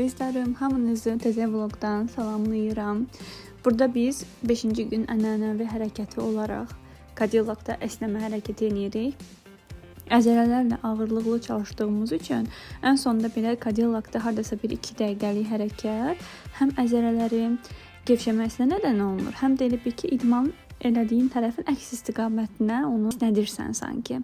əzizlərim, hamınızı təzə vlogdan salamlayıram. Burada biz 5-ci gün ənənəvi hərəkəti olaraq Cadillac'da əsnəmə hərəkəti edirik. Əzələlərlə ağırlıqlı çalışdığımız üçün ən sonunda belə Cadillac'da hardasa bir 2 dəqiqəlik hərəkət həm əzələlərin gevşəməsinə nədən olunur, həm də elə bir ki, idman elədiyin tərəfin əks istiqamətinə onu nədirsən sanki.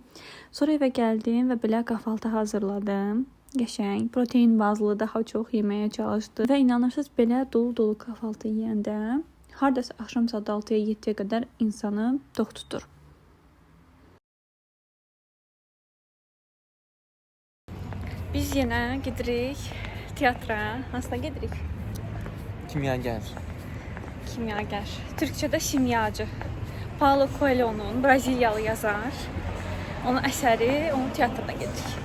Sonra evə gəldim və belə qafaltı hazırladım. Qəşəng, protein bazlı daha çox yeməyə çalışdım və inanırsınız belə dolu-dolu qafaltı yeyəndə hardasa axşam saat 6-ya 7-yə qədər insanı tox tutur. Biz yenə gedirik teatra. Hansına gedirik? Kimyager. Kimyager. Türkçədə şimyacı. Paulo Coelho'nun, Braziliyalı yazar. Onun əsəri, onun teatrına gedirik.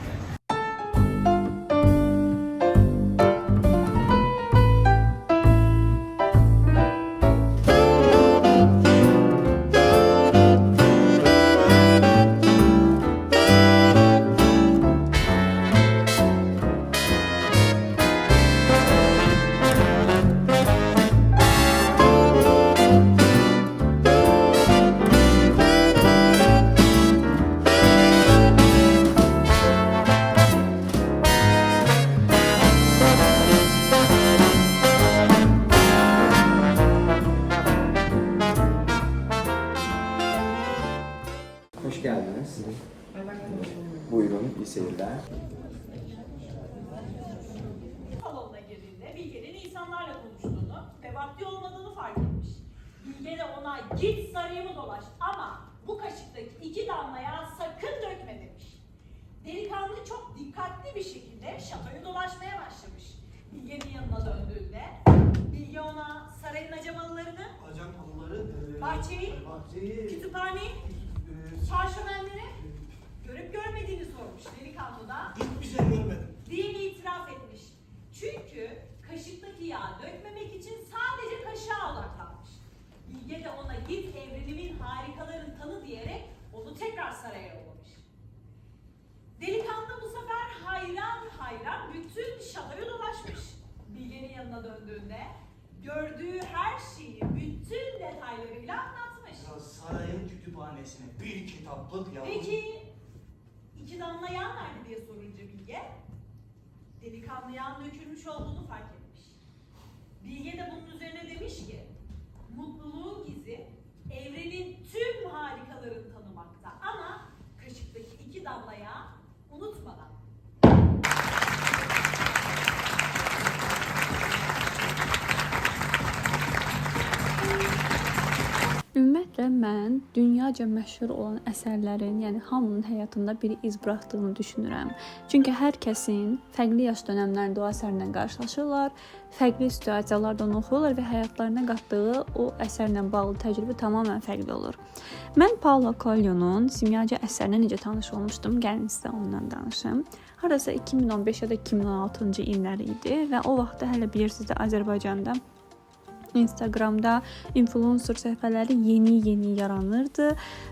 Hoş geldiniz. Buyurun, iyi seyirler. Salonuna girdiğinde Bilge'nin insanlarla konuştuğunu ve vakti olmadığını fark etmiş. Bilge de ona git sarayımı dolaş ama bu kaşıktaki 2 damlaya sakın dökme demiş. Delikanlı çok dikkatli bir şekilde şatoyu dolaşmaya başlamış. Bilge'nin yanına döndüğünde Bilge ona sarayın acamalılarını, bahçeyi, kütüphaneyi, çarşömenleri görüp görmediğini sormuş. Delikanlı da Hiçbir şey görmedim diye itiraf etmiş. Çünkü kaşıktaki yağı dökmemek için sadece kaşığa odaklanmış. Bilge de ona git evrenimin harikalarını tanı diyerek onu tekrar saraya yollamış. Delikanlı bu sefer hayran bütün şatoyu dolaşmış. Bilge'nin yanına döndüğünde gördüğü her şeyi bütün detaylarıyla anlatmış. Ya sarayın kütüphanesine bir kitaplık ya. Peki 2 damla yağ nerede diye sorunca Bilge, delikanlı yağın dökülmüş olduğunu fark etmiş. Bilge de bunun üzerine demiş ki, mutluluğun gizi evrenin tüm harikalarını tanımakta ama kaşıktaki 2 damla yağ unutmadan. Ümumiyyətlə mən dünyaca məşhur olan əsərlərin, yəni hamının həyatında bir iz buraxdığını düşünürəm. Çünki hər kəsin fərqli yaş dövrlərində o əsərlə qarşılaşırlar, fərqli situasiyalarda onu oxuyurlar və həyatlarına qatdığı o əsərlə bağlı təcrübə tamamilə fərqli olur. Mən Paulo Coelho'nun Simyacı əsərinə necə tanış olmuşdum? Gəlin sizə ondan danışım. Hardasa 2015 ya da 2016-cı illəri idi və o vaxtda hələ bilirsiniz də Azərbaycanda Instagramda influencer səhifələri yeni yaranırdı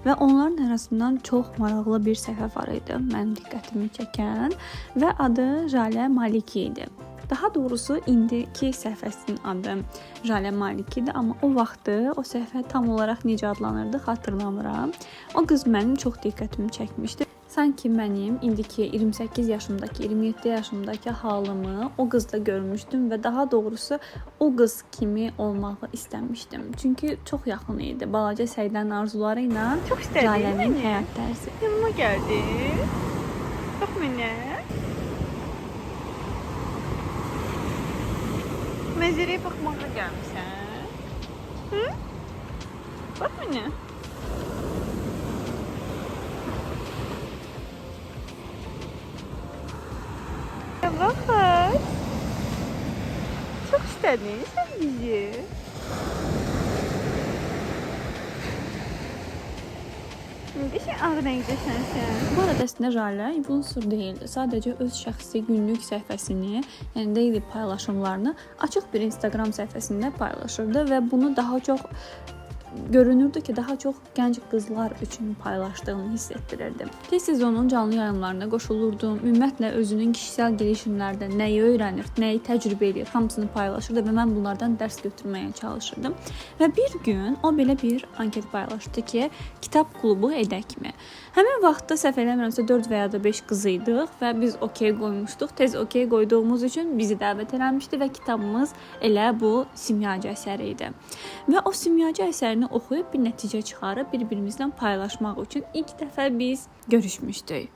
və onların arasından çox maraqlı bir səhifə var idi. Mənim diqqətimi çəkən və adı Jalə Maliki idi. Daha doğrusu indiki səhifəsinin adı Jalə Maliki idi, amma o vaxtı o səhifə tam olaraq necə adlanırdı xatırlamıram. O qız mənim çox diqqətimi çəkmişdi. Sanki mənim indiki 28 yaşımdakı, 27 yaşımdakı halımı o qızda görmüşdüm və daha doğrusu o qız kimi olmağı istəmişdim. Çünki çox yaxın idi. Balaca Səidən arzuları ilə Jalənin həyat tərzi. Yanıma geldi. Bak mənə. Mənzərəyə baxmağa gəlmişsən. Hı? Bak mənə. Bakın. Çok istedin sen bizi. Bir şey ağrına gidiyorsun sen. Bu arada əslində Jalə influencer deyildi. Sadəcə öz şəxsi günlük səhifəsini, yəni daily paylaşımlarını açıq bir Instagram səhifəsində paylaşırdı və bunu daha çox görünürdü ki, daha çox gənc qızlar üçün paylaşdığını hiss etdirirdi. Tez-tez onun canlı yayımlarına qoşulurdum. Ümumiyyətlə özünün kişisel gelişimlərdə nəyi öyrənir, nəyi təcrübə edir, hamısını paylaşırdı və mən bunlardan dərs götürməyə çalışırdım. Və bir gün o belə bir anket paylaşdı ki, kitab klubu edəkmi? Həmin vaxtda səhv eləmirəmsə 4 və ya da 5 qız idik və biz okey qoymuşduq. Tez okey qoyduğumuz üçün bizi dəvət eləmişdi və kitabımız elə bu simyacı əsəri idi. Və o simyacı əsərini oxuyub bir nəticə çıxarıb bir-birimizlə paylaşmaq üçün ilk dəfə biz görüşmüşdük.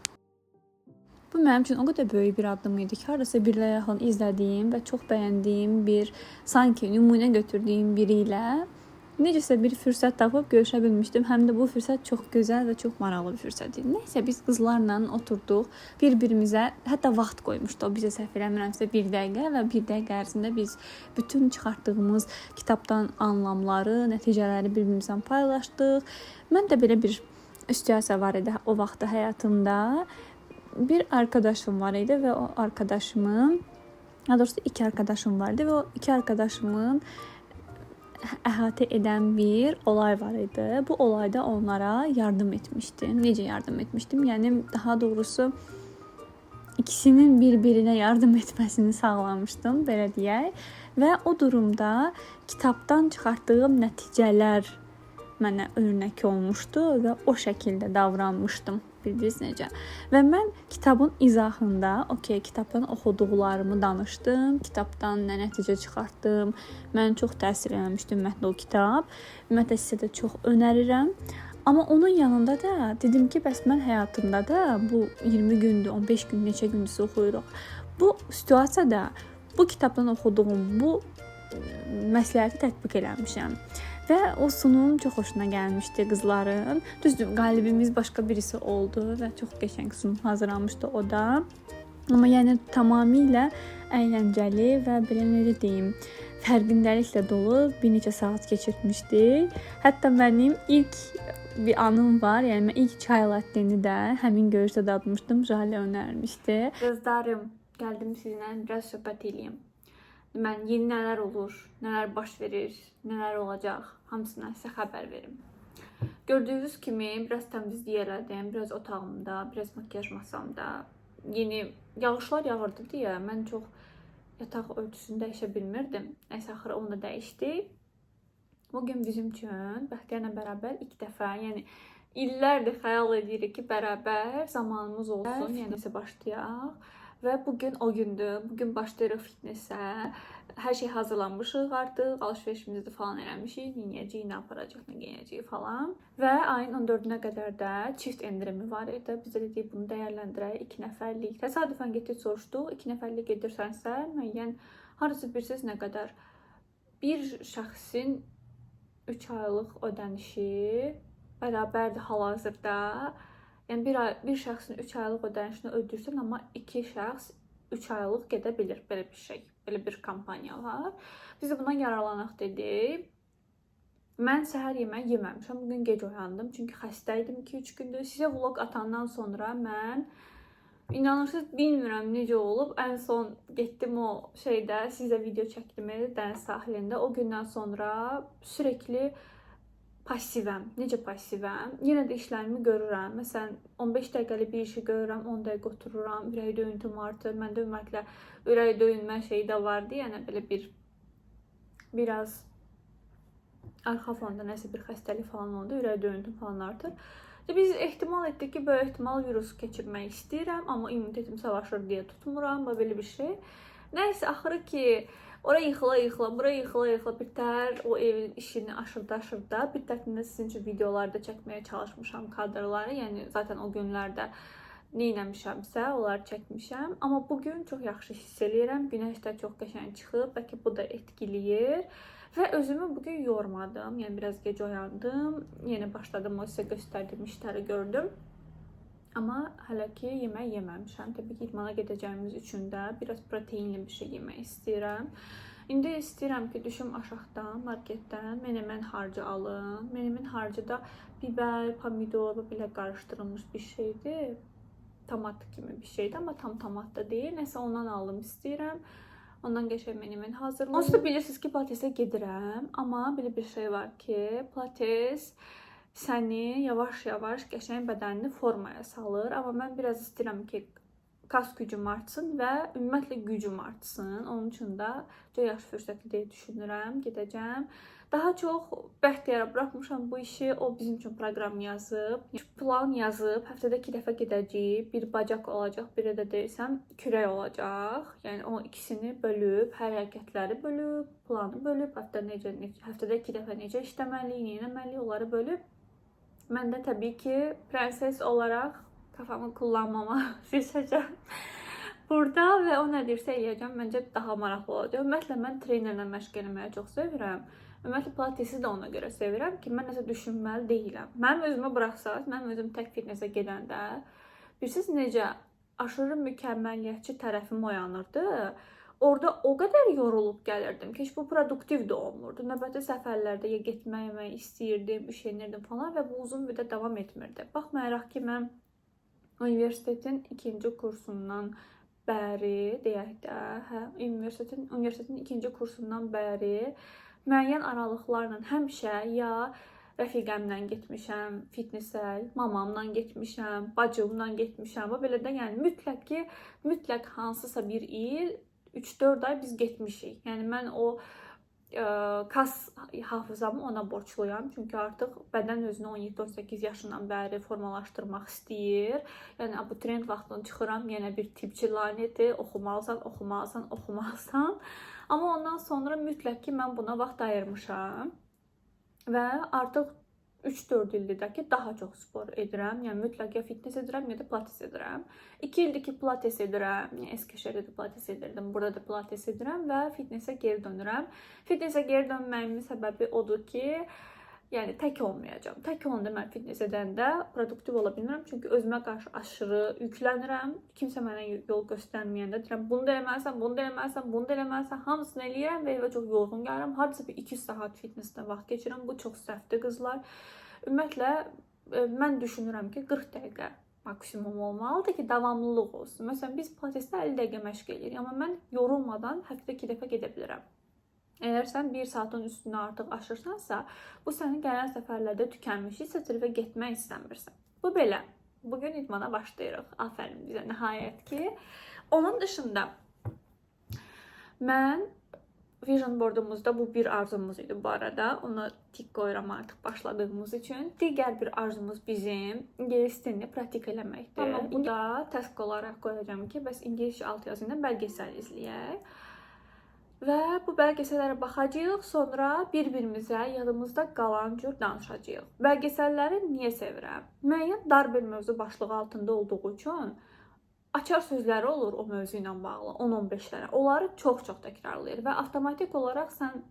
Bu mənim üçün o qədər böyük bir addım idi ki, hardasa bir ilə yaxın izlədiyim və çox bəyəndiyim bir, sanki nümunə götürdüyüm biri ilə necəsə bir fürsət tapıb görüşə bilmişdim. Həm də bu fürsət çox gözəl və çox maraqlı bir fürsət idi. Nəysə biz qızlarla oturduq, bir-birimizə hətta vaxt qoymuşdu. O bizə səhv eləmirəmsə 1 dəqiqə və 1 dəqiqə ərzində biz bütün çıxartdığımız kitabdan anlamları, nəticələri bir-birimizlə paylaşdıq. Mən də belə bir situasiya var idi o vaxtda həyatımda. Bir arkadaşım var idi və o arkadaşımın, daha doğrusu 2 arkadaşım vardı və o 2 arkadaşımın əhatə edən bir olay var idi. Bu olayda onlara yardım etmişdim. Necə yardım etmişdim? Yəni daha doğrusu ikisinin bir-birinə yardım etməsini sağlamışdım, belə deyək. Və o durumda kitabdan çıxartdığım nəticələr mənə örnək olmuşdu və o şəkildə davranmışdım. Bildiniz necə? Və mən kitabın izahında, kitabdan oxuduqlarımı danışdım, kitabdan nə nəticə çıxartdım. Mən çox təsir eləmişdi ümumiyyətlə o kitab. Ümumiyyətlə sizə də çox önərirəm. Amma onun yanında da dedim ki, bəs mən həyatımda da bu 20 gündür, 15 gün, neçə gündür oxuyuruq. Bu situasiyada bu kitabdan oxuduğum bu məsləhəti tətbiq eləmişəm. Və o sunum çox xoşuna gəlmişdi qızların. Düzdür, qalibimiz başqa birisi oldu və çox qəşəng sunum hazırlamışdı o da. Amma yəni tamamilə əyləncəli və belə necə deyim, fərqindəliklə dolu bir neçə saat keçirmişdik. Hətta mənim ilk bir anım var. Yəni mən ilk çay latteni də həmin görüşdə dadmışdım. Jalə önərmişdi. Qızlarım, gəldim sizinlə biraz söhbət edeyim. Mən yeni nələr olur, nələr baş verir, nələr olacaq, hamısına sizə xəbər verim. Gördüyünüz kimi biraz təmizlik elədim, biraz otağımda, biraz makyaj masamda. Yeni yağışlar yağırdı deyə mən çox yataq örtüsünü dəyişə bilmirdim. Nəysə axırı onu da dəyişdik. Bugün bizim üçün Bəxtiyarla bərabər ilk dəfə, yəni illərdir xəyal edirik ki, bərabər zamanımız olsun, yəni isə başlayaq. Və bugün o gündür. Bugün başlayırıq fitnesə. Hər şey hazırlanmışıq artıq. Alışverişimizi falan eləmişik. Yeyəcəyik, nə aparacaq, nə geyəcəyik falan. Və ayın 14-nə qədər də çift endirimi var idi. Biz də dedik bunu dəyərləndirək. 2 nəfərlik. Təsadüfən getdik soruşduq. 2 nəfərlik gedirsənsə, müəyyən harası bilirsiniz nə qədər? Bir şəxsin 3 aylıq ödənişi bərabərdir hal-hazırda. Yəni bir şəxsin 3 aylıq ödənişini ödəyirsən, amma 2 şəxs 3 aylıq gedə bilir. Belə bir şey, belə bir kampaniya var. Biz də bundan yararlanaq dedik. Mən səhər yeməyi yeməmişəm. Bugün gec oyandım. Çünki xəstə idim 2-3 gündür. Sizə vlog atandan sonra mən inanırsınız bilmirəm necə olub. Ən son getdim o şeydə sizə video çəkdim dəniz sahilində. O gündən sonra sürekli passivəm. Necə passivəm? Yenə də işlərimi görürəm. Məsələn, 15 dəqiqəlik bir işi görürəm, 10 dəqiqə otururam, ürək döyüntüm artır. Məndə ümumiyyətlə ürək döyünmə şeyi də vardı. Yəni belə biraz arxa fonda nəsə bir xəstəlik falan oldu, ürək döyüntüm falan artır. Biz ehtimal etdik ki, böyük ehtimal virus keçirmək istəyirəm, amma immunitetim savaşır deyə tutmuram, belə bir şey. Nəysə, axırı ki, oraya yıxıla, bura yıxıla, bitər o evin işini aşırda. Bir tərəfində sizin üçün videolarda çəkməyə çalışmışam kadrları. Yəni, zaten o günlərdə nə eləmişəmsə, onları çəkmişəm. Amma bugün çox yaxşı hiss eləyirəm. Günəş də çox qəşəng çıxıb, bəlkə bu da etkiləyir. Və özümü bugün yormadım. Yəni, biraz gec oyandım. Yenə başladım, o sizə göstərdiyim işləri gördüm. Amma hələ ki yemək yeməmişəm. Təbii ki, idmana gedəcəyimiz üçün də biraz proteinli bir şey yemək istəyirəm. İndi istəyirəm ki, düşüm aşağıdan, marketdən menemen harcı alım. Menemen harcı da biber, pomidor belə qarışdırılmış bir şeydir. Tomat kimi bir şeydir, amma tam tomat da deyil. Nəsə ondan alım istəyirəm. Ondan qəşəng men hazırlayıram. Onsuz da bilirsiniz ki, pilatesə gedirəm, amma belə bir şey var ki, pilates səni yavaş-yavaş qəşəng bədənini formaya salır. Amma mən biraz istəyirəm ki, kas gücüm artsın və ümumiyyətlə gücüm artsın. Onun üçün də çox yaxşı fürsətli deyə düşünürəm, gedəcəm. Daha çox bəxtiyara buraxmışam bu işi. O bizim üçün proqram yazıb, plan yazıb. Həftədə 2 dəfə gedəcəyik. Bir bacaq olacaq, biri də deyirsəm kürək olacaq. Yəni o ikisini bölüb, hər hərəkətləri bölüb, planı bölüb, həftədə 2 dəfə necə işləməliyik, nə etməliyik, onları bölüb. Mən də təbii ki, prenses olaraq kafamı kullanmama seçəcəm burada və o nə deyirsə eləyəcəm. Məncə daha maraqlı olacaq. Ümumiyyətlə mən trenerlə məşq etməyi çox sevirəm. Ümumiyyətlə pilatesi də ona görə sevirəm ki, mən nəsə düşünməli deyiləm. Mənim özümə buraxsaz, mənim özüm tək fitnesə gedəndə bilirsiniz necə aşırı mükəmməliyyətçi tərəfim oyanırdı. Orada o qədər yorulub gəlirdim ki, heç bu produktiv də olmurdu. Növbəti səfərlərdə ya getmək istəyirdim, üşənirdim falan və bu uzun müddət davam etmirdi. Baxmayaraq ki, mən universitetin 2-ci kursundan bəri, deyək də, universitetin 2-ci kursundan bəri müəyyən aralıqlarla həmişə ya rəfiqəmlə getmişəm fitnesə, mamamla getmişəm, bacımla getmişəm. Və belə də yəni mütləq hansısa bir il 3-4 ay biz getmişik. Yəni mən o kas hafızamı ona borçluyam. Çünki artıq bədən özünü 17-18 yaşından bəri formalaşdırmaq istəyir. Yəni abituriyent vaxtında çıxıram, yenə bir tipçi laneti, oxumalısan. Amma ondan sonra mütləq ki, mən buna vaxt ayırmışam. Və artıq 3-4 ildir də ki, daha çox spor edirəm. Yəni mütləq ya fitness edirəm, ya da pilates edirəm. 2 ildir ki, pilates edirəm. Yəni Eskişehirdə də pilates edirdim, burada da pilates edirəm və fitnessə geri dönürəm. Fitnessə geri dönməyimin səbəbi odur ki, yəni tək olmayacağam. Tək olanda mən fitness edəndə produktiv ola bilmirəm. Çünki özümə qarşı aşırı yüklənirəm. Kimsə mənə yol göstərməyəndə deyirəm, bunu da eləməlisən, hamısını eləyirəm və evə çox yorğun gəlirəm. Hardasa bir 2 saat fitnessdə vaxt keçirəm. Bu çox səhvdir qızlar. Ümumiyyətlə mən düşünürəm ki, 40 dəqiqə maksimum olmalıdır ki, davamlılıq olsun. Məsələn, biz pilatesdə 50 dəqiqə məşq edirik, amma mən yorulmadan həftədə 2 dəfə gedə bilirəm. Əgər sən 1 saatin üstünə artıq aşırsansa, bu sənin gələn səfərlərdə tükənmiş hissədir və getmək istəmirsən. Bu belə. Bugün idmana başlayırıq. Afərin bizə nəhayət ki. Onun dışında mən vision boardumuzda bu bir arzumuz idi bu arada. Ona tik qoyuram artıq başladığımız üçün. Digər bir arzumuz bizim ingilis dilini pratik eləməkdir. Amma bu da task olaraq qoyacağım ki, bəs ingiliscə alt yazı ilə bəlgesəl izləyək. Və bu bəlgəsəllərə baxacağıq, sonra bir-birimizə yadımızda qalan cür danışacağıq. Bəlgəsəlləri niyə sevirəm? Müəyyən dar bir mövzu başlığı altında olduğu üçün açar sözləri olur o mövzu ilə bağlı, 10-15 dənə. Onları çox-çox təkrarlayır və avtomatik olaraq sən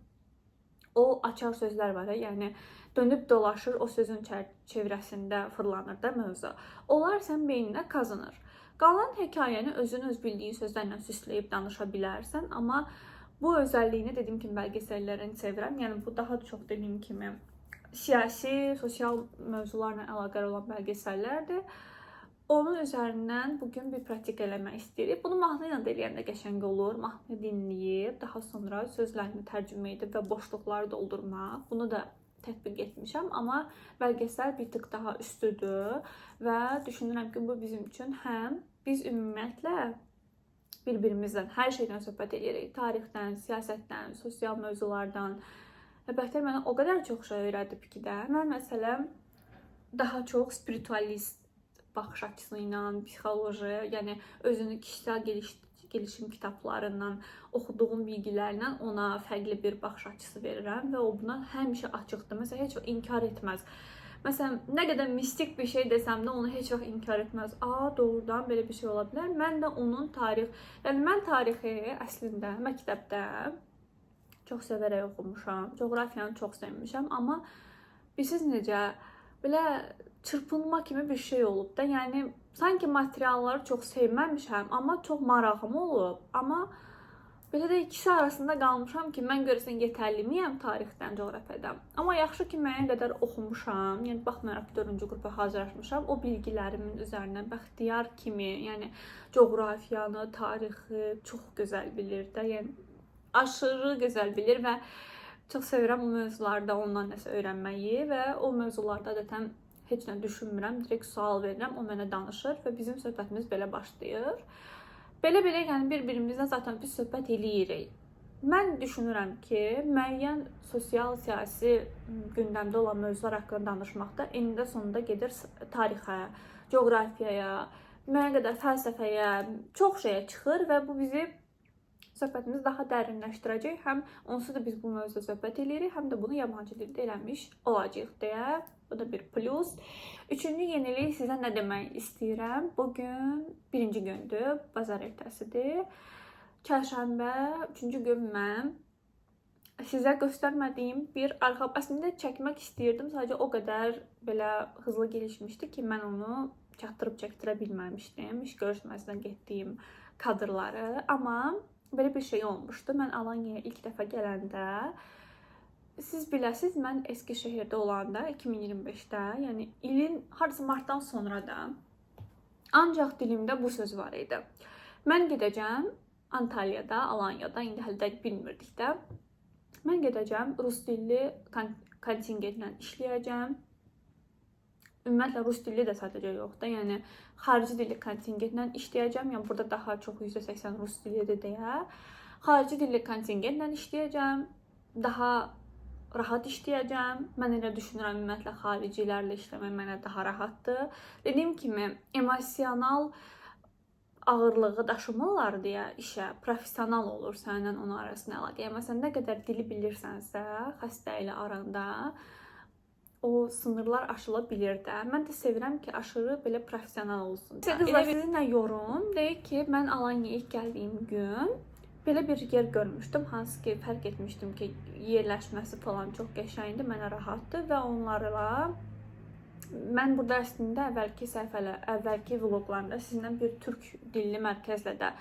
o açar sözlər var, yəni dönüb dolaşır o sözün çevrəsində fırlanır da mövzu. Onlar sən beyninə qazınır. Qalan hekayəni özün öz bildiyin sözlərlə süsləyib danışa bilərsən, amma bu özəlliyini dediyim kimi bəlgesəllərini sevirəm. Yəni bu daha çox dediyim kimi siyasi, sosial mövzularla əlaqəli olan bəlgesəllərdir. Onun üzərindən bugün bir pratik eləmək istəyirik. Bunu mahnı ilə də eləyəndə qəşəng olur. Mahnı dinləyib, daha sonra sözlərini tərcümə edib və boşluqları doldurmaq. Bunu da tətbiq etmişəm, amma bəlgesəl bir tık daha üstüdür və düşünürəm ki, bu bizim üçün həm biz ümumiyyətlə bir-birimizdən hər şeydən söhbət edirik. Tarixdən, siyasətdən, sosial mövzulardan. Əlbəttə mənə o qədər çox şey öyrədib ki də. Mən məsələn daha çox spiritualist baxış açısı ilə, psixoloji, yəni özünü kişisel gelişim kitablarından, oxuduğum bilgilərlə ona fərqli bir baxış açısı verirəm və o buna həmişə açıqdır. Məsələn, heç vaxt inkar etməz. Məsələn, nə qədər mistik bir şey desəm də onu heç vaxt inkar etməz. Doğrudan belə bir şey ola bilər. Mən də onun yəni mən tarixi əslində məktəbdə çox sevərək oxumuşam. Coğrafiyanı çox sevmişəm, amma bilirsiniz necə belə çırpınma kimi bir şey olub da. Yəni sanki materialları çox sevməmişəm, amma çox marağım olub. Amma Belə də ikisi arasında qalmışam ki, mən görəsən yetərli miyəm tarixdən, coğrafiyadan. Amma yaxşı ki, müəyyən qədər oxumuşam. Yəni baxmayaraq ki, 4-cü qrupa hazırlaşmışam. O bilgilərimin üzərindən bəxtiyar kimi, yəni coğrafiyanı, tarixi çox gözəl bilir də. Yəni aşırı gözəl bilir və çox sevirəm o mövzularda ondan nəsə öyrənməyi və o mövzularda adətən heç nə düşünmürəm, direkt sual verirəm, o mənə danışır və bizim söhbətimiz belə başlayır. Belə yəni bir-birimizlə zaten biz söhbət eləyirik. Mən düşünürəm ki, müəyyən sosial, siyasi gündəmdə olan mövzular haqqında danışmaqda enində sonunda gedir tarixə, coğrafiyaya, müəyyən qədər fəlsəfəyə, çox şeyə çıxır və bu bizi söhbətimizi daha dərinləşdirəcək. Həm onsuz da biz bu mövzuda söhbət eləyirik, həm də bunu yabancı dildə eləmiş olacağıq deyə. Bu da bir plus. Üçüncü yenilik sizə nə demək istəyirəm? Bugün birinci gündür, bazar ertəsidir. Çərşənbə, üçüncü gün mən sizə göstərmədiyim bir arxa... Əslində çəkmək istəyirdim, sadəcə o qədər belə hızlı gelişmişdi ki, mən onu çatdırıb çəkdirə bilməmişdim. İş görüşməsinə getdiyim kadrları. Amma belə bir şey olmuşdu. Mən Alanyaya ilk dəfə gələndə, siz biləsiniz, mən Eskişehirdə olanda 2025-də, yəni ilin hardasa martdan sonra da ancaq dilimdə bu söz var idi. Mən gedəcəm Antalyada, Alanyada, indi hələ də bilmirdik də. Mən gedəcəm rus dilli kontingentlə işləyəcəm. Ümumiyyətlə rus dilli də sadəcə yox da, yəni xarici dilli kontingentlə işləyəcəm. Yəni burada daha çox %80 rus dillidir deyə. Xarici dilli kontingentlə işləyəcəm. Daha rahat işləyəcəm. Mən elə düşünürəm, ümumiyyətlə xaricilərlə işləmək mənə daha rahatdır. Dediyim kimi, emosional ağırlığı daşımırlar deyə işə, professional olur səninlə onun arasında əlaqə. Yəni, məsələn, nə qədər dili bilirsənsə, xəstə ilə aranda o sınırlar aşıla bilir də. Mən də sevirəm ki, aşırı belə professional olsun. Qızlar, sizinlə yorum deyək ki, mən Alanyaya ilk gəldiyim gün belə bir yer görmüşdüm, hansı ki fərq etmişdim ki, yerləşməsi falan çox qəşəngdir, mənə rahatdır və onlarla mən burada əslində əvvəlki vloqlarımda sizinlə bir türk dilli mərkəzlə də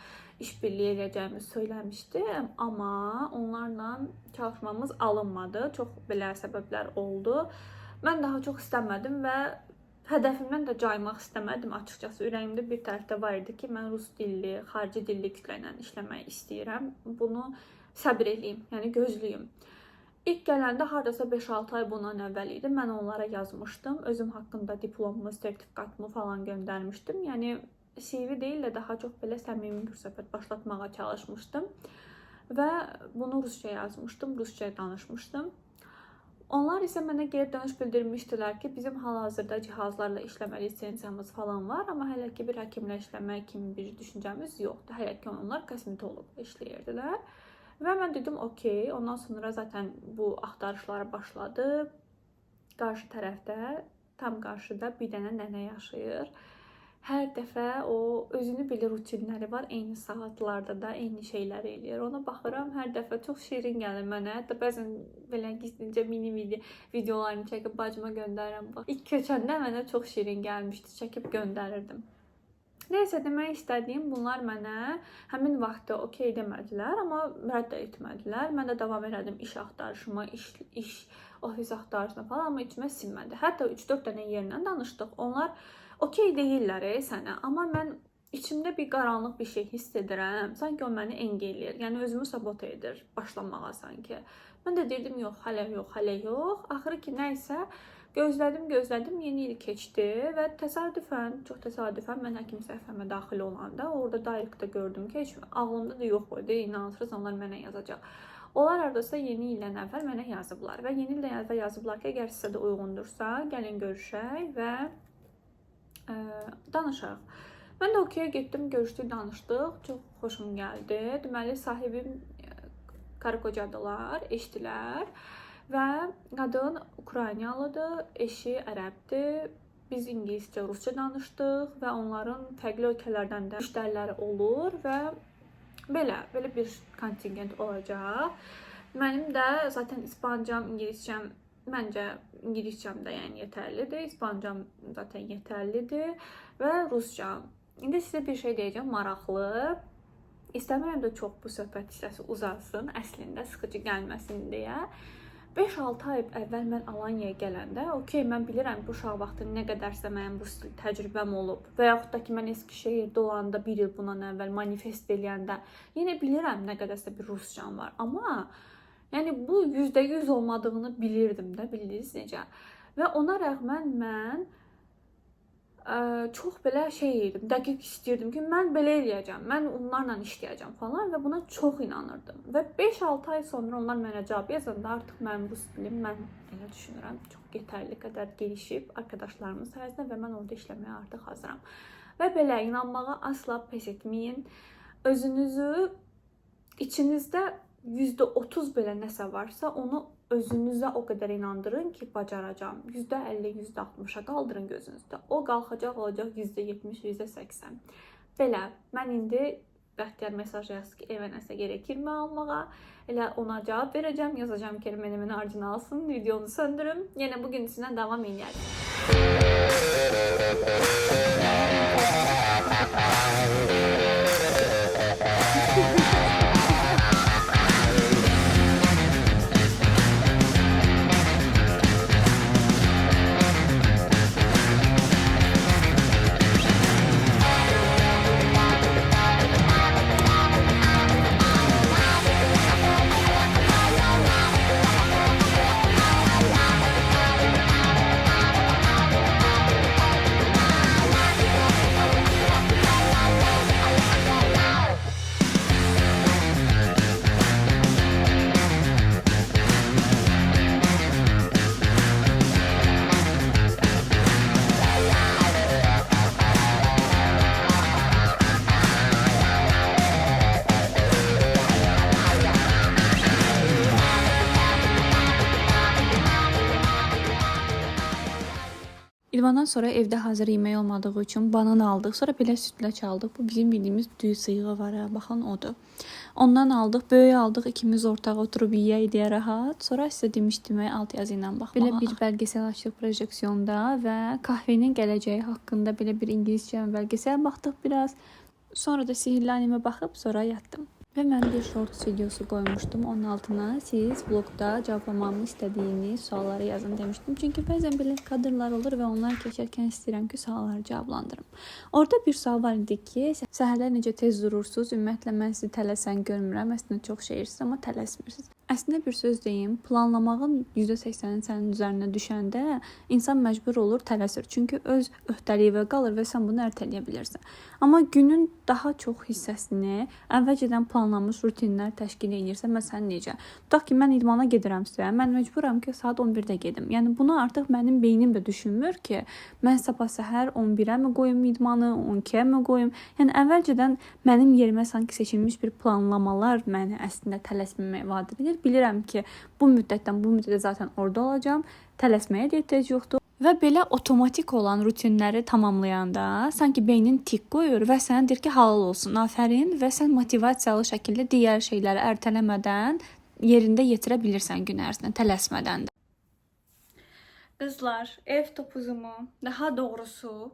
işbirliyi edəcəyimi söyləmişdim, amma onlarla çalışmamız alınmadı. Çox belə səbəblər oldu. Mən daha çox istəmədim və hədəfimdən də caymaq istəmədim açıqcası. Ürəyimdə bir tərəfdə var idi ki, mən rus dilli, xarici dilli kütlə ilə işləmək istəyirəm. Bunu səbir eləyim, yəni gözləyim. İlk gələndə hardasa 5-6 ay bundan əvvəl idi. Mən onlara yazmışdım. Özüm haqqında diplomumu, sertifikatımı falan göndərmişdim. Yəni CV deyil də daha çox belə səmimi bir söhbət başlatmağa çalışmışdım. Və bunu rusca yazmışdım, rusca danışmışdım. Onlar isə mənə geri dönüş bildirmişdilər ki, bizim hal-hazırda cihazlarla işləmə lisensiyamız falan var, amma hələ ki bir həkimlə işləmək kimi bir düşüncəmiz yoxdur. Hələ ki onlar kosmetoloqla işləyirdilər. Və mən dedim, okey, ondan sonra zaten bu axtarışlara başladı. Qarşı tərəfdə, tam qarşıda bir dənə nənə yaşayır. Hər dəfə o özünü bilir rutinləri var, eyni saatlarda da eyni şeyləri eləyir. Ona baxıram, hər dəfə çox şirin gəlir mənə. Hətta bəzən belə gizlincə mini videolarını çəkib bacıma göndərirəm. İlk köçəndə mənə çox şirin gəlmişdi, çəkib göndərirdim. Neysə, demək istədiyim, bunlar mənə həmin vaxtda okey demədilər, amma rədd etmədilər. Mən də davam elədim iş axtarışıma, ofis axtarışına falan, amma içimə sinmədi. Hətta 3-4 dənə yerindən danışdıq. Onlar okey deyirlər sənə, amma mən içimdə bir qaranlıq bir şey hiss edirəm. Sanki o məni engelləyir, yəni özümü sabota edir başlamağa sanki. Mən də dedim, yox, hələ yox. Axırı ki, nəysə, gözlədim, yeni il keçdi və təsadüfən, çox təsadüfən mən həkim səhifəmə daxil olanda orada direktdə gördüm ki, heç ağlımda da yox idi, inanırsınız, onlar mənə yazacaq. Onlar hardasa yeni ildən əvvəl mənə yazıblar və yeni ildən əvvəl yazıblar ki, əgər sizə də uyğundursa, gəlin görüşək və danışaq. Mən də okey getdim, görüşdük, danışdıq. Çox xoşum gəldi. Deməli, sahibim karıkocadılar, eşdilər və qadın Ukraynalıdır, eşi ərəbdir. Biz ingiliscə, rusca danışdıq və onların fərqli ölkələrdən də müştəriləri olur və belə bir kontingent olacaq. Mənim də zaten İspancam, İngiliscəm, məncə İngiliscəm də yəni yetərlidir, İspancam zaten yetərlidir və Ruscam. İndi sizə bir şey deyəcəm, maraqlı. İstəmirəm də çox bu söhbət hissəsi uzansın, əslində sıxıcı gəlməsin deyə. 5-6 ay əvvəl mən Alanyaya gələndə, okey, mən bilirəm bu uşaq vaxtı nə qədərsə mənim bu stil təcrübəm olub və yaxud da ki, mən Eskişehirdə olanda 1 il bundan əvvəl manifest eləyəndə yenə bilirəm nə qədərsə bir ruscam var. Amma yəni bu %100 olmadığını bilirdim də, bildiniz necə. Və ona rəğmən mən çox belə idim, dəqiq istəyirdim ki, mən belə eləyəcəm, mən onlarla işləyəcəm falan və buna çox inanırdım. Və 5-6 ay sonra onlar mənə cavab yazanda artıq mənim bu stilim, mən elə düşünürəm, çox yetərli qədər gelişib arkadaşlarımın sayəsində və mən orada işləməyə artıq hazıram. Və belə inanmağa asla pes etməyin. Özünüzü içinizdə %30 belə nəsə varsa, onu özünüzə o qədər inandırın ki, bacaracağam. %50, %60-a qaldırın gözünüzdə. O qalxacaq, olacaq %70, %80. Belə, mən indi Bəxtiyar mesaj yazdı ki, evə nəsə gerekirmi almağa? Elə ona cavab verəcəm, yazacağım ki, mənə harcını alsın, videonu söndürüm. Yenə bugün içindən davam edəcəm. İdmandan sonra evdə hazır yemək olmadığı üçün banan aldıq. Sonra belə sütlaç aldıq. Bu bizim bildiyimiz düyü sıyığı var. Baxın odur. Ondan aldıq. Böyük aldıq. İkimiz ortaq oturub yeyək deyə rahat. Sonra sizə demişdim alt yazı ilə baxmağa. Belə bir bəlgesel açdıq projeksiyonda və kahvenin gələcəyi haqqında belə bir ingiliscə bəlgesel baxdıq biraz. Sonra da sihirli animə baxıb sonra yatdım. Və mən bir shorts videosu qoymuşdum. Onun altına siz vlogda cavablamamı istədiyiniz sualları yazın demişdim. Çünki bəzən belə kadrlar olur və onlar keçərkən istəyirəm ki, sualları cavablandırım. Orada bir sual var idi ki, səhərlər necə tez durursunuz? Ümumiyyətlə mən sizi tələsən görmürəm. Əslində çox şeyirsiniz, amma tələsmirsiniz. Əslində bir söz deyim, planlamağın %80-i sənin üzərinə düşəndə insan məcbur olur tələsir. Çünki öz öhdəliyi qalır və sən bunu ertələyə bilirsən. Amma günün daha çox hissəsini əvvəlcədən planlanmış rutinlər təşkil edirsə, məsələn necə? Tutaq ki, mən idmana gedirəmsə, mən məcburam ki, saat 11-də gedim. Yəni bunu artıq mənim beynim də düşünmür ki, mən sabah səhər 11-ə mi qoyum idmanı, 12-ə mi qoyum? Yəni əvvəlcədən mənim yerimə sanki seçilmiş bir planlamalar məni əslində tələsməməyə vadar edir. Bilirəm ki, bu müddətdə zaten orada olacağam. Tələsməyə də ehtiyac yoxdur. Və belə otomatik olan rutinləri tamamlayanda sanki beynin tik qoyur və sənə deyir ki, halal olsun, afərin və sən motivasiyalı şəkildə digər şeyləri ertələmədən yerində yetirə bilirsən gün ərzində, tələsmədən də. Qızlar, ev topuzumu, daha doğrusu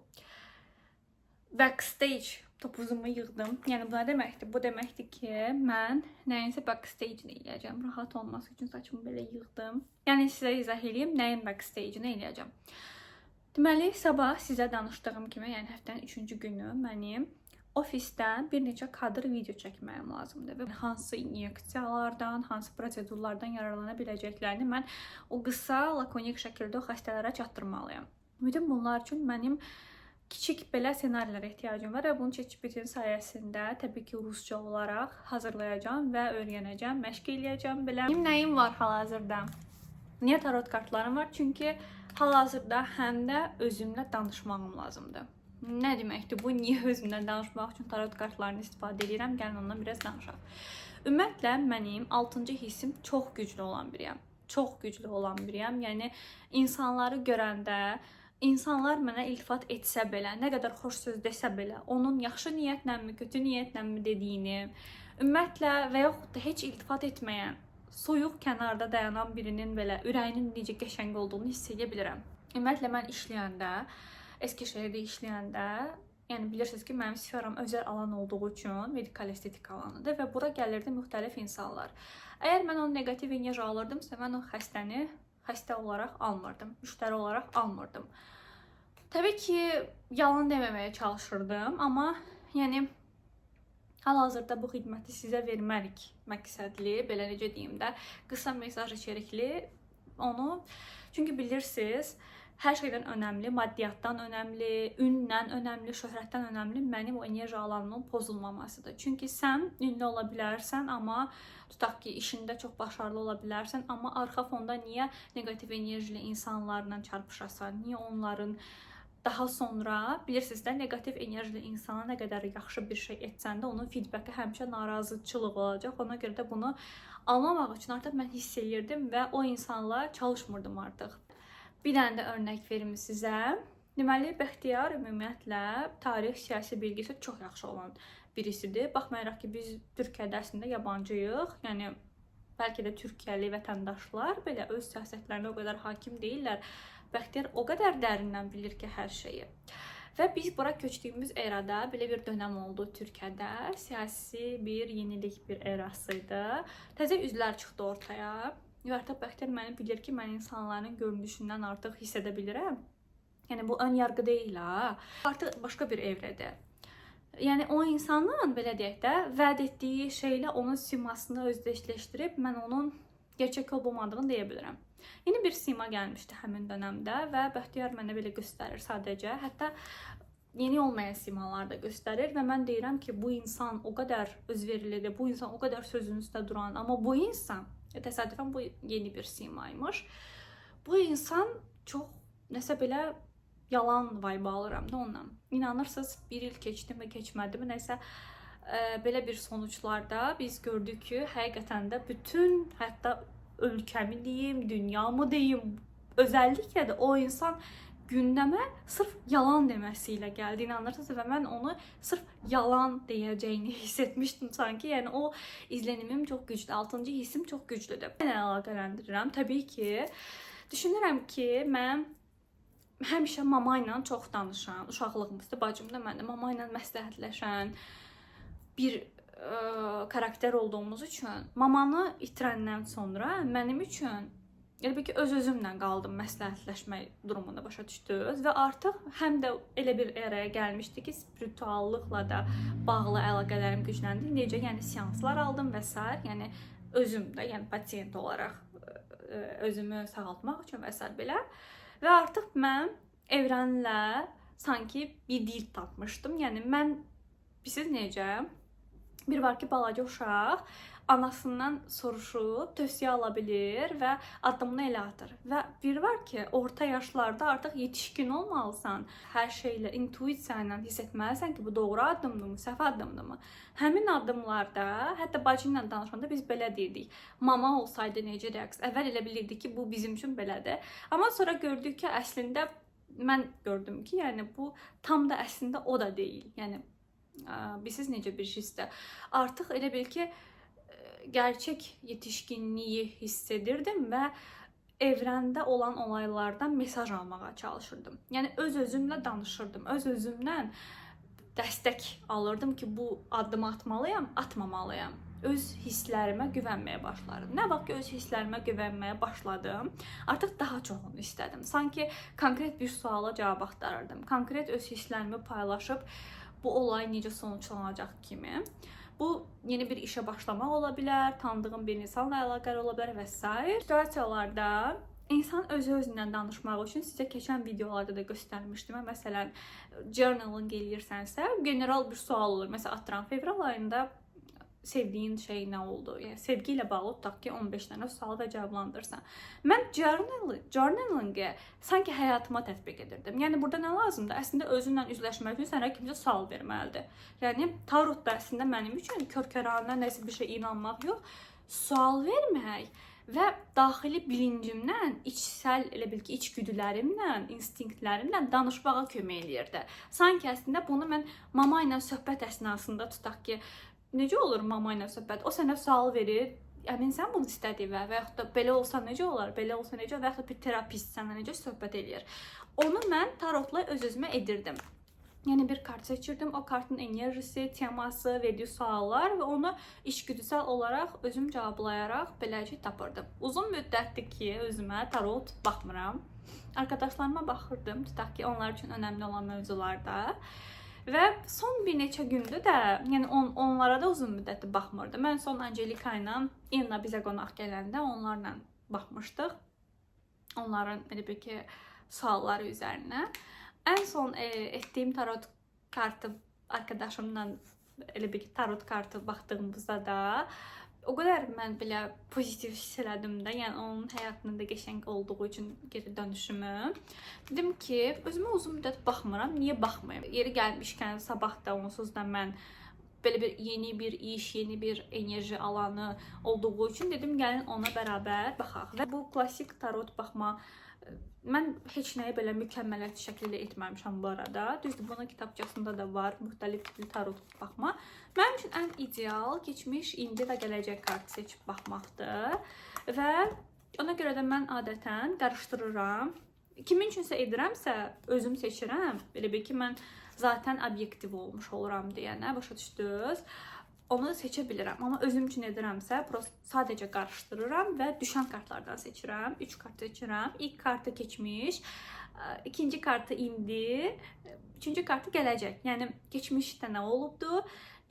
backstage topuzumu yığdım. Yəni bu nə deməkdir? Bu deməkdir ki, mən nəyinsə backstage-ni eləyəcəm. Rahat olması üçün saçımı belə yığdım. Yəni sizə izah edeyim, nəyin backstage-ni eləyəcəm. Deməli, sabah sizə danışdığım kimi, yəni həftənin 3-cü günü mənim ofisdən bir neçə kadr video çəkməyim lazımdır. Və hansı inyeksiyalardan, hansı prosedurlardan yararlana biləcəklərini mən o qısa, lakonik şəkildə o xəstələrə çatdırmalıyam. Bütün bunlar üçün mənim kiçik belə ssenarilərə ehtiyacım var və bunu ChatGPT-nin sayəsində təbii ki, rusca olaraq hazırlayacağam və öyrənəcəm, məşq eləyəcəm belə. Mənim nəyim var hal-hazırda? Niyə tarot kartlarım var? Çünki hal-hazırda həm də özümlə danışmağım lazımdır. Nə deməkdir bu? Niyə özümlə danışmaq üçün tarot kartlarını istifadə edirəm? Gəlin ondan biraz danışaq. Ümumiyyətlə, mənim 6-cı hissim çox güclü olan biriyəm. Çox güclü olan biriyəm. Yəni, insanları görəndə İnsanlar mənə iltifat etsə belə, nə qədər xoş söz desə belə, onun yaxşı niyyətlənmi, kötü niyyətlənmi dediyini, ümumiyyətlə və yaxud da heç iltifat etməyən, soyuq kənarda dayanan birinin belə ürəyinin necə qəşəng olduğunu hiss edə bilirəm. Ümumiyyətlə mən işləyəndə, Eskişehirdə işləyəndə yəni bilirsiniz ki, mənim sferam özəl alan olduğu üçün medikal estetik alanıdır və bura gəlirdi müxtəlif insanlar. Əgər mən onu negativ enerji alırdımsa, mən o xəstəni xəstə olaraq almırdım, müştəri olaraq almırdım. Təbii ki, yalan deməməyə çalışırdım, amma yəni hal-hazırda bu xidməti sizə vermərik məqsədli, belə necə deyim də, qısa mesaj içərikli onu. Çünki bilirsiniz, hər şeydən önəmli, maddiyatdan önəmli, ünndən önəmli, şöhrətdən önəmli mənim o enerji alanımın pozulmamasıdır. Çünki sən ünlü ola bilərsən, amma tutaq ki, işində çox başarılı ola bilərsən, amma arxa fonda niyə negativ enerjili insanlarla çarpışasan, niyə onların daha sonra, bilirsiniz də, negativ enerjili insana nə qədər yaxşı bir şey etsən də, onun feedbacki həmişə narazıçılıq olacaq. Ona görə də bunu almamaq üçün artıq mən hiss edirdim və o insanla çalışmırdım artıq. Bir dənə də örnək verim sizə. Deməli, Bəxtiyar ümumiyyətlə tarix, siyasi bilgisi çox yaxşı olan birisidir. Baxmayaraq ki, biz Türkiyədə əslində yabancıyıq. Yəni, bəlkə də Türkiyəli vətəndaşlar belə öz siyasətlərinə o qədər hakim deyirlər. Bəxtiyar o qədər dərindən bilir ki, hər şeyi. Və biz bura köçdüyümüz erada belə bir dönəm oldu Türkiyədə. Siyasi bir yenilik bir erasıydı. Təzə üzlər çıxdı ortaya. Və artıq Bəxtiyar məni bilir ki, mən insanların görünüşündən artıq hiss edə bilirəm. Yəni, bu ön yargı deyil, ha. Artıq başqa bir evrədir. Yəni, o insanın, belə deyək də, vəd etdiyi şeylə onun simasını özdeşləşdirib, mən onun gerçək olmadığını deyə bilirəm. Yeni bir sima gəlmişdi həmin dönəmdə və Bəxtiyar mənə belə göstərir sadəcə. Hətta yeni olmayan simalar da göstərir və mən deyirəm ki, bu insan o qədər özverilidir, bu insan o qədər sözünün üstə duran, amma bu insan, təsadüfən bu yeni bir simaymış. Bu insan çox nəsə belə yalan vibe alıram da ondan. İnanırsınız, bir il keçdi mi, keçmədi mi, nəsə belə bir sonuçlarda biz gördük ki, həqiqətən də bütün, hətta ölkəmi deyim, dünyamı deyim, özəlliklə də o insan gündəmə sırf yalan deməsi ilə gəldi, inanırsınız və mən onu sırf yalan deyəcəyini hiss etmişdim sanki. Yəni o izlənimim çox güclü, 6-cı hissim çox güclüdür. Mən əlaqələndirirəm. Təbii ki, düşünürəm ki, mən həmişə mama ilə çox danışan, uşaqlığımızda bacım da mən də mama ilə məsləhətləşən bir karakter olduğumuz üçün mamanı itirəndən sonra mənim üçün elə bir ki, öz-özümlə qaldım məsləhətləşmək durumunda, başa düşdünüz və artıq həm də elə bir eraya gəlmişdi ki, spirituallıqla da bağlı əlaqələrim gücləndi. Necə? Yəni seanslar aldım və s. Yəni özüm də, yəni pasiyent olaraq özümü sağaltmaq üçün və s. belə. Və artıq mən evrənlə sanki bir dil tapmışdım. Yəni mən, bilirsiniz necə? Bir var ki, balaca uşaq anasından soruşub, tövsiyə ala bilir və addımını elə atır. Və bir var ki, orta yaşlarda artıq yetişkin olmalısan, hər şeylə, intuisiya ilə hiss etməlisən ki, bu doğru addımdırmı, səhv addımdırmı? Həmin addımlarda, hətta bacı ilə danışanda biz belə deyirdik. Mama olsaydı necə reaksiya? Əvvəl elə bilirdik ki, bu bizim üçün belədir. Amma sonra gördük ki, əslində mən gördüm ki, yəni bu tam da əslində o da deyil. Yəni bilirsiniz necə bir hissdə. Artıq elə bil ki, gerçək yetişkinliyi hiss edirdim və evrəndə olan olaylardan mesaj almağa çalışırdım. Yəni öz-özümlə danışırdım, öz-özümdən dəstək alırdım ki, bu addımı atmalıyam, atmamalıyam. Öz hisslərimə güvənməyə başladım. Nə vaxt ki, öz hisslərimə güvənməyə başladım, artıq daha çoxunu istədim. Sanki konkret bir suala cavab axtarırdım. Konkret öz hisslərimi paylaşıb bu olay necə sonuçlanacaq kimi. Bu yeni bir işə başlamaq ola bilər, tanıdığım bir insanla əlaqəli ola bilər və s. Situasiyalarda insan öz-özündən danışmaq üçün sizə keçən videolarda da göstərmişdim. Məsələn, journaling eləyirsənsə, general bir sual olur. Məsələn, atıram, fevral ayında sevdiyin şey nə oldu? Yəni, sevgi ilə bağlı tutaq ki, 15 dənə sual və cavablandırsan. Mən journalingi sanki həyatıma tətbiq edirdim. Yəni, burada nə lazımdır? Əslində, özünlə üzləşmək üçün sənə kimsə sual verməlidir. Yəni, tarot da əslində mənim üçün kör-kəranə nəsə bir şey inanmaq yox, sual vermək və daxili bilincimdən, içsəl, elə bil ki, içgüdülərimlə, instinktlərimlə danışmağa kömək eləyirdi. Sanki əslində bunu mən mama ilə söhbət əsnasında tutaq ki, necə olur mama ilə söhbət? O sənə sual verir, əminsən bunu istədi və yaxud da belə olsa necə olar, belə olsa necə, və yaxud da bir terapist sənə necə söhbət eləyir. Onu mən tarotla öz-özümə edirdim. Yəni bir kart seçirdim. O kartın enerjisi, teması, verdiyi suallar və onu içgüdüsel olaraq özüm cavablayaraq beləcə tapırdım. Uzun müddətdir ki, özümə tarot baxmıram. Arkadaşlarıma baxırdım, tutaq ki, onlar üçün önəmli olan mövzularda. Və son bir neçə gündür də, yəni onlara da uzun müddətdir baxmırdım. Mən son Angelika ilə İnna bizə qonaq gələndə onlarla baxmışdıq. Onların elə bir ki, sualları üzərinə. Ən son etdiyim tarot kartı arkadaşımla elə bir ki, tarot kartı baxdığımızda da o qədər mən belə pozitiv hiss elədim də, yəni onun həyatının da qəşəng olduğu üçün geri dönüşümü. Dedim ki, özümə uzun müddət baxmıram, niyə baxmayım? Yeri gəlmişkən sabah da onsuz da mən belə bir yeni bir iş, yeni bir enerji alanı olduğu üçün dedim gəlin ona bərabər baxaq. Və bu klassik tarot baxma mən heç nəyi belə mükəmməl şəkildə etməmişəm bu arada. Düzdür, bunun kitabçasında da var müxtəlif tarot baxma. Mənim üçün ən ideal keçmiş, indi və gələcək kart seçib baxmaqdır. Və ona görə də mən adətən qarışdırıram. Kimin üçünsə edirəmsə, özüm seçirəm. Belə bir ki, mən zaten obyektiv olmuş oluram deyənə, başa düşdünüz? Onu seçə bilirəm. Amma özüm üçün edirəmsə, sadəcə qarışdırıram və düşən kartlardan seçirəm. 3 kart seçirəm. İlk kartı keçmiş, ikinci kartı indi, üçüncü kartı gələcək. Yəni keçmişdə nə olubdu?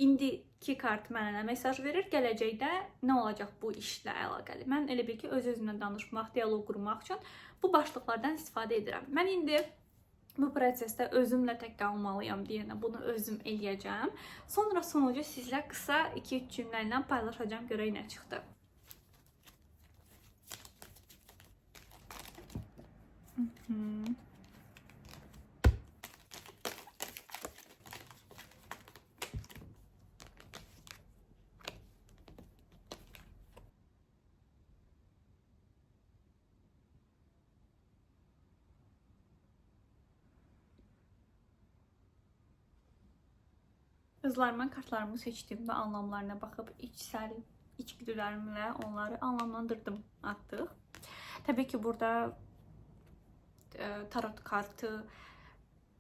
İndiki kart mənə nə mesaj verir? Gələcəkdə nə olacaq bu işlə əlaqəli? Mən elə bil ki, öz-özümlə danışmaq, dialoq qurmaq üçün bu başlıqlardan istifadə edirəm. Mən indi bu prosesdə özümlə tək qalmalıyam deyənə bunu özüm eləyəcəm. Sonra sonucu sizlə qısa 2-3 cümlə ilə paylaşacağam, görək nə çıxdı. Qızlarıma kartlarımı seçdim və anlamlarına baxıb içgüdülərimlə onları anlamlandırdım artıq. Təbii ki, burada tarot kartı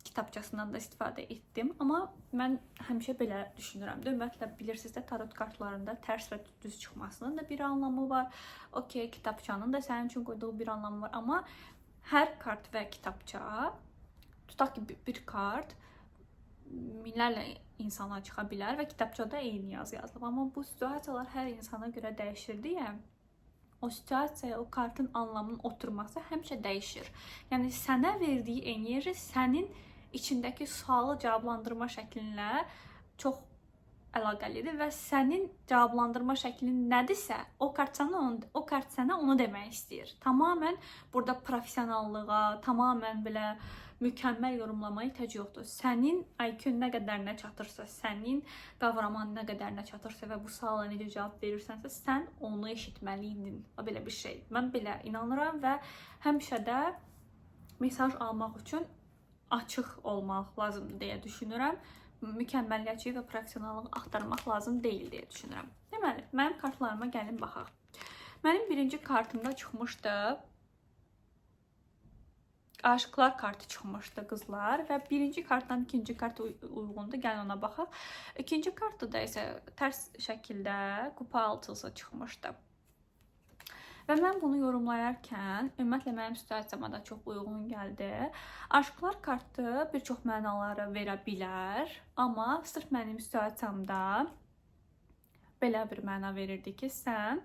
kitabçasından da istifadə etdim. Amma mən həmişə belə düşünürəm. Ümumiyyətlə, bilirsiniz də, tarot kartlarında tərs və düz çıxmasının da bir anlamı var. Okey, kitabçanın da sənin üçün qoyduğu bir anlamı var. Amma hər kart və kitabça, tutaq ki, bir kart minlərlə insana çıxa bilər və kitabçada eyni yazı yazılıb. Amma bu situasiyalar hər insana görə dəyişir deyə o situasiyaya, o kartın anlamının oturması həmişə dəyişir. Yəni sənə verdiyi enerji sənin içindəki sualı cavablandırma şəklinlə çox əlaqəlidir və sənin cavablandırma şəklin nədirsə, o kart sənə onu demək istəyir. Tamamilə burada professionallığa, tamamilə belə mükəmməl yorumlamaya ehtiyac yoxdur. Sənin IQ-n nə qədər nə çatırsa, sənin qavraman nə qədər nə çatırsa və bu suala necə cavab verirsənsə, sən onu eşitməliydin. O belə bir şey. Mən belə inanıram və həmişə də mesaj almaq üçün açıq olmaq lazımdır deyə düşünürəm. Mükəmməliyyətçi və professionallığı axtarmaq lazım deyil deyə düşünürəm. Deməli, mənim kartlarıma gəlin baxaq. Mənim birinci kartımda çıxmışdı Aşıqlar kartı çıxmışdı qızlar və birinci kartdan ikinci kart uyğundur. Gəlin ona baxaq. İkinci kartda da isə tərs şəkildə kupa altısı çıxmışdı. Və mən bunu yorumlayarkən ümumiyyətlə mənim situasiyama da çox uyğun gəldi. Aşıqlar kartı bir çox mənaları verə bilər, amma sırf mənim situasiyamda belə bir məna verirdi ki, sən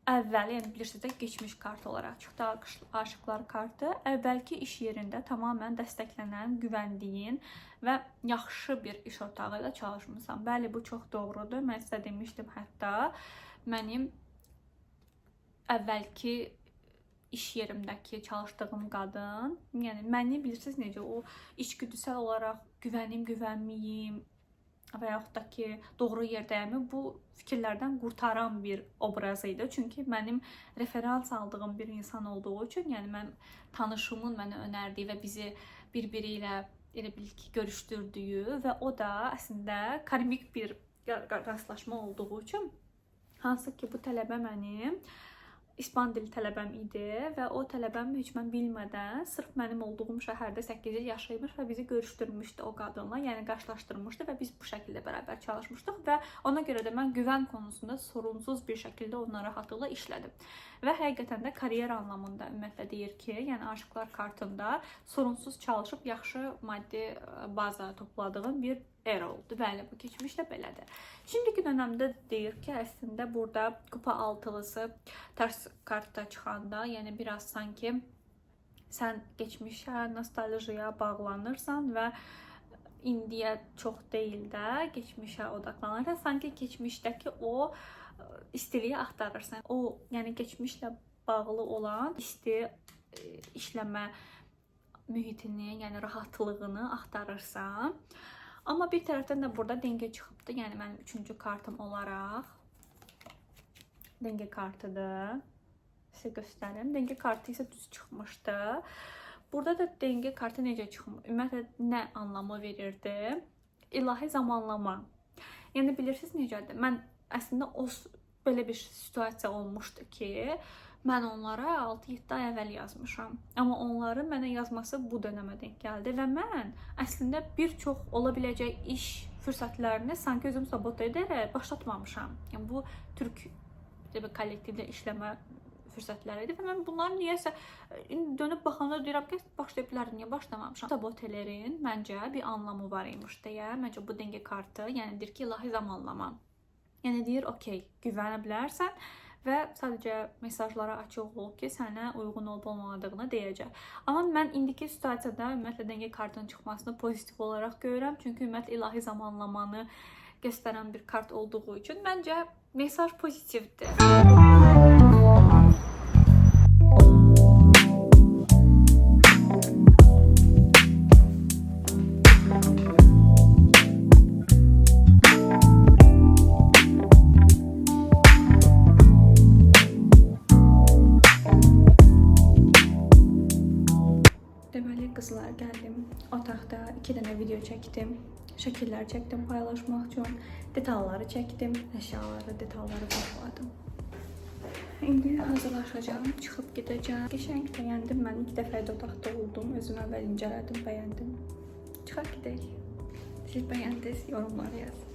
əvvəli, yəni bilirsiniz də, keçmiş kart olaraq çıxdı aşıqlar kartı. Əvvəlki iş yerində tamamilə dəstəklənən, güvəndiyin və yaxşı bir iş ortağı ilə çalışmısan. Bəli, bu çox doğrudur. Mən sizə demişdim, hətta mənim əvvəlki iş yerimdəki çalışdığım qadın, yəni məni bilirsiniz necə, o içgüdüsel olaraq güvənməyim və yaxud da ki, doğru yerdəyimi bu fikirlərdən qurtaran bir obraz idi. Çünki mənim referans aldığım bir insan olduğu üçün, yəni mən tanışımın mənə önərdiyi və bizi bir-biri ilə elə bil ki, görüşdürdüyü və o da əslində karmik bir rastlaşma olduğu üçün, hansı ki, bu tələbə mənim İspan dili tələbəm idi və o tələbəm heç mən bilmədən sırf mənim olduğum şəhərdə 8 il yaşaymış və bizi görüşdürmüşdü o qadınla, yəni qarşılaşdırmışdı və biz bu şəkildə bərabər çalışmışdıq və ona görə də mən güvən konusunda sorunsuz bir şəkildə onunla rahatlıqla işlədim. Və həqiqətən də karyer anlamında ümumiyyətlə deyir ki, yəni aşıqlar kartında sorunsuz çalışıb yaxşı maddi baza topladığım bir era oldu. Bəli, bu keçmişdə belədir. Şimdiki dönəmdə deyir ki, əslində burada kupa altılısı tərs kartda çıxanda, yəni biraz sanki sən keçmişə, nostaljiya bağlanırsan və indiyə çox deyil də keçmişə odaqlanırsan. Sanki keçmişdəki o istiliyi axtarırsan. O, yəni keçmişlə bağlı olan isti işləmə mühitini, yəni rahatlığını axtarırsan. Amma bir tərəfdən də burada dengə çıxıbdı. Yəni mənim 3-cü kartım olaraq dengə kartıdır. Sizə göstərim. Dengə kartı isə düz çıxmışdı. Burada da dengə kartı necə çıxmış? Ümumiyyətlə nə anlamı verirdi? İlahi zamanlama. Yəni bilirsiniz necədir? Mən əslində belə bir situasiya olmuşdu ki, mən onlara 6-7 ay əvvəl yazmışam. Amma onların mənə yazması bu dönəmə denk gəldi və mən əslində bir çox ola biləcək iş fürsətlərini sanki özüm sabot edərək başlatmamışam. Yəni bu türk kollektivlə işləmə fürsətləri idi və mən bunları niyəsə dönüb baxanda deyirəm ki, başlaya bilərdim, niyə başlamamışam? Sabotelerin məncə bir anlamı var imiş deyə, məncə bu dengə kartı, yəni deyir ki, ilahi zamanlama. Yəni deyir, okey, güvənə bilərsən və sadəcə mesajlara açıq ol ki, sənə uyğun olub-olmadığını deyəcək. Amma mən indiki situasiyada ümumiyyətlə dengə kartının çıxmasını pozitiv olaraq görürəm. Çünki ümumiyyətlə ilahi zamanlamanı göstərən bir kart olduğu üçün məncə mesaj pozitivdir. Qızlar, gəldim. Otaqda 2 dənə video çəkdim. Şəkillər çəkdim paylaşmaq üçün. Detalları çəkdim. Əşyaları, detalları topladım. İndi hazırlaşacağım. Çıxıb gedəcəm. Qəşəng bəyəndim. Mən ilk dəfə də otaqda oldum. Özüm əvvəl incələdim, bəyəndim. Çıxaq gedək. Siz bəyəndiniz, yorumlara yazın.